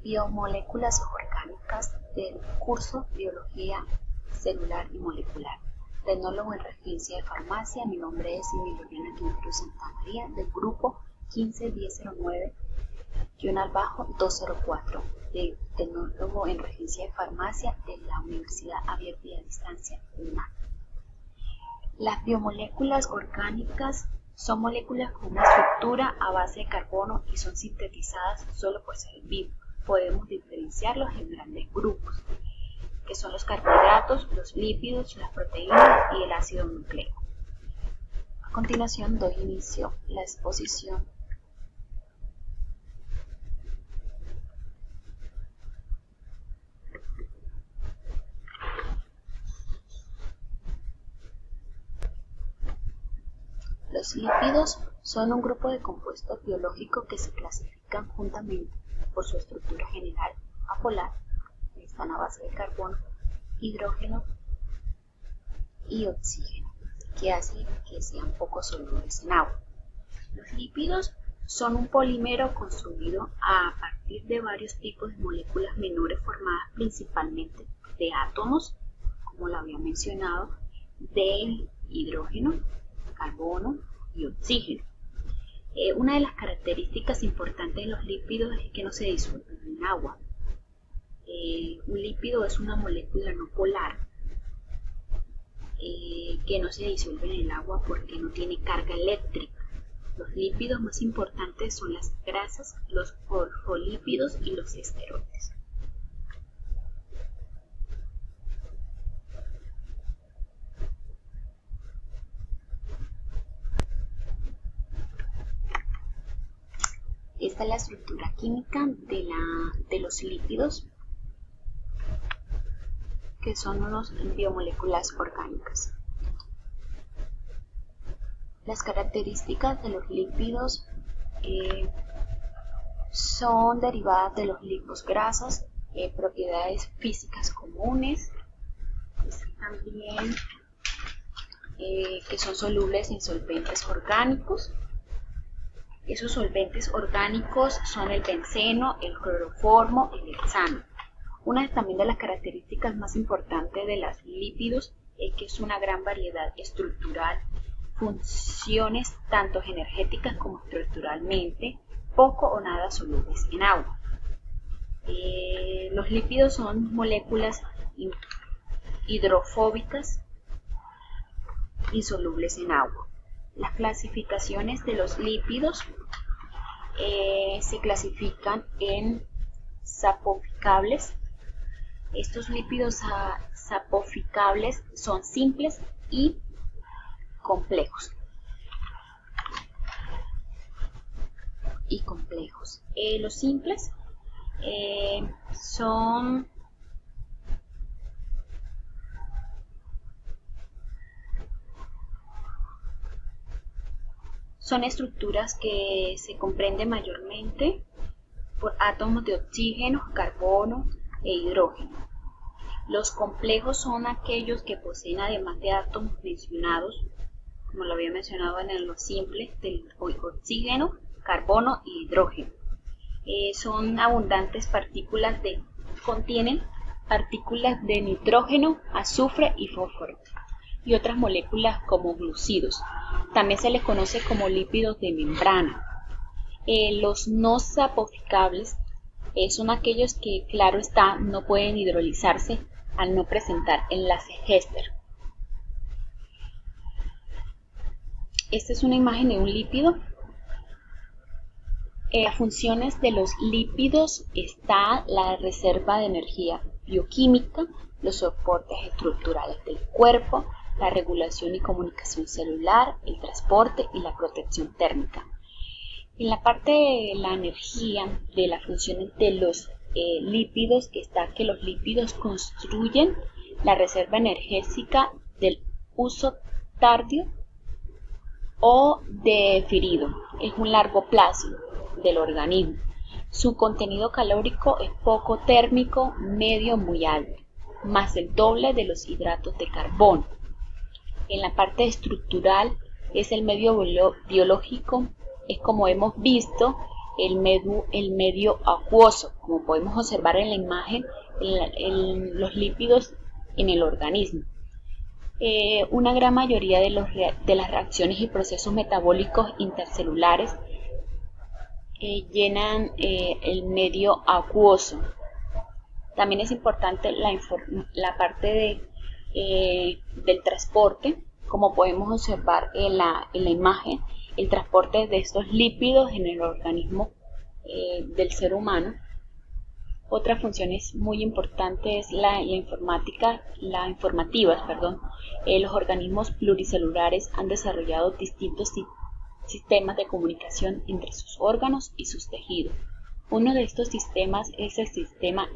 Biomoléculas orgánicas del curso Biología Celular y Molecular. Tecnólogo en Regencia de Farmacia. Mi nombre es Emiliana Quintero Santamaría, del grupo 15109-204, de Tecnólogo en Regencia de Farmacia de la Universidad Abierta y a Distancia UNAM. Las biomoléculas orgánicas son moléculas con una estructura a base de carbono y son sintetizadas solo por ser vivos. Podemos diferenciarlos en grandes grupos, que son los carbohidratos, los lípidos, las proteínas y el ácido nucleico. A continuación doy inicio a la exposición. Los lípidos son un grupo de compuestos biológicos que se clasifican juntamente por su estructura general apolar, están a base de carbono, hidrógeno y oxígeno, que hace que sean poco solubles en agua. Los lípidos son un polímero construido a partir de varios tipos de moléculas menores formadas principalmente de átomos, como lo había mencionado, de hidrógeno, carbono y oxígeno. Una de las características importantes de los lípidos es que no se disuelven en agua. Un lípido es una molécula no polar que no se disuelve en el agua porque no tiene carga eléctrica. Los lípidos más importantes son las grasas, los fosfolípidos y los esteroides. Esta es la estructura química de los lípidos, que son unas biomoléculas orgánicas. Las características de los lípidos son derivadas de los lipograsas, propiedades físicas comunes, también que son solubles en solventes orgánicos. Esos solventes orgánicos son el benceno, el cloroformo, el hexano. Una también de las características más importantes de los lípidos es que es una gran variedad estructural, funciones tanto energéticas como estructuralmente, poco o nada solubles en agua. Los lípidos son moléculas hidrofóbicas insolubles en agua. Las clasificaciones de los lípidos se clasifican en sapoficables. Estos lípidos sapoficables son simples y complejos. Los simples son estructuras que se comprenden mayormente por átomos de oxígeno, carbono e hidrógeno. Los complejos son aquellos que poseen, además de átomos mencionados, como lo había mencionado en los simples, del oxígeno, carbono y hidrógeno. Son abundantes contienen partículas de nitrógeno, azufre y fósforo, y otras moléculas como glucidos. También se les conoce como lípidos de membrana. Los no sapoficables son aquellos que, claro está, no pueden hidrolizarse al no presentar enlace Hester. Esta es una imagen de un lípido. Las funciones de los lípidos está la reserva de energía bioquímica, los soportes estructurales del cuerpo, la regulación y comunicación celular, el transporte y la protección térmica. En la parte de la energía, de las funciones de los lípidos, está que los lípidos construyen la reserva energética del uso tardío o deferido. Es un largo plazo del organismo. Su contenido calórico es poco térmico, medio, muy alto, más el doble de los hidratos de carbono. En la parte estructural es el medio biológico, es como hemos visto, el medio acuoso, como podemos observar en la imagen, los lípidos en el organismo. Una gran mayoría de las reacciones y procesos metabólicos intercelulares llenan el medio acuoso. También es importante la parte del transporte, como podemos observar en la imagen, el transporte de estos lípidos en el organismo del ser humano. Otra función es muy importante es la informativa. Los organismos pluricelulares han desarrollado distintos sistemas de comunicación entre sus órganos y sus tejidos. Uno de estos sistemas es el sistema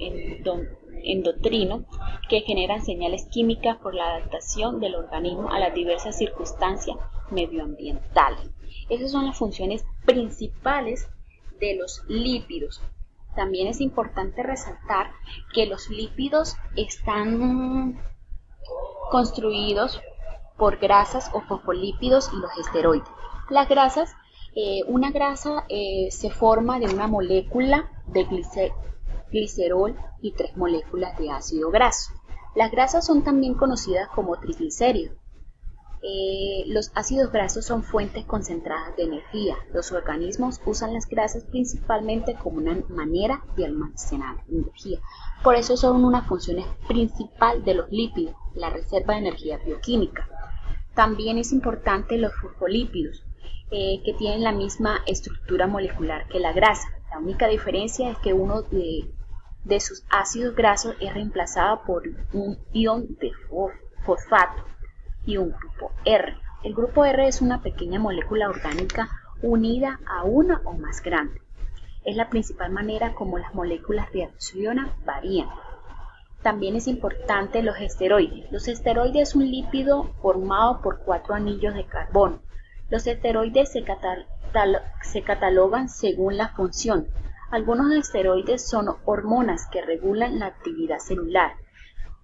endocrino, que generan señales químicas por la adaptación del organismo a las diversas circunstancias medioambientales. Esas son las funciones principales de los lípidos. También es importante resaltar que los lípidos están construidos por grasas o fosfolípidos y los esteroides. Las grasas, una grasa se forma de una molécula de glicerol y 3 moléculas de ácido graso. Las grasas son también conocidas como triglicéridos. Los ácidos grasos son fuentes concentradas de energía. Los organismos usan las grasas principalmente como una manera de almacenar energía. Por eso son una función principal de los lípidos, la reserva de energía bioquímica. También es importante los fosfolípidos, que tienen la misma estructura molecular que la grasa. La única diferencia es que uno de sus ácidos grasos es reemplazado por un ion de fosfato y un grupo R. El grupo R es una pequeña molécula orgánica unida a una o más grande. Es la principal manera como las moléculas reaccionan, varían. También es importante los esteroides. Los esteroides es un lípido formado por 4 anillos de carbono. Los esteroides se catalogan según la función. Algunos esteroides son hormonas que regulan la actividad celular.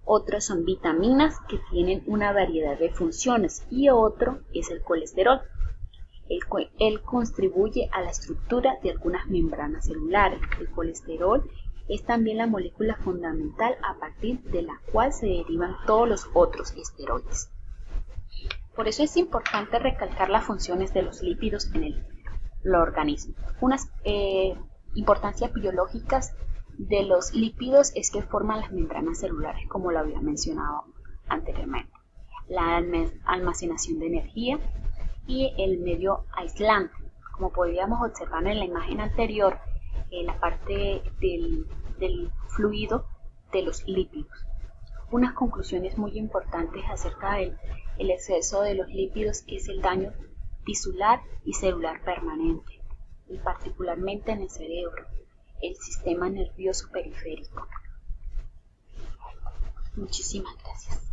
Otros son vitaminas que tienen una variedad de funciones y otro es el colesterol. Él contribuye a la estructura de algunas membranas celulares. El colesterol es también la molécula fundamental a partir de la cual se derivan todos los otros esteroides. Por eso es importante recalcar las funciones de los lípidos en el organismo. Unas importancias biológicas de los lípidos es que forman las membranas celulares, como lo había mencionado anteriormente, la almacenación de energía y el medio aislante. Como podíamos observar en la imagen anterior, la parte del fluido de los lípidos. Unas conclusiones muy importantes acerca del exceso de los lípidos es el daño tisular y celular permanente, y particularmente en el cerebro, el sistema nervioso periférico. Muchísimas gracias.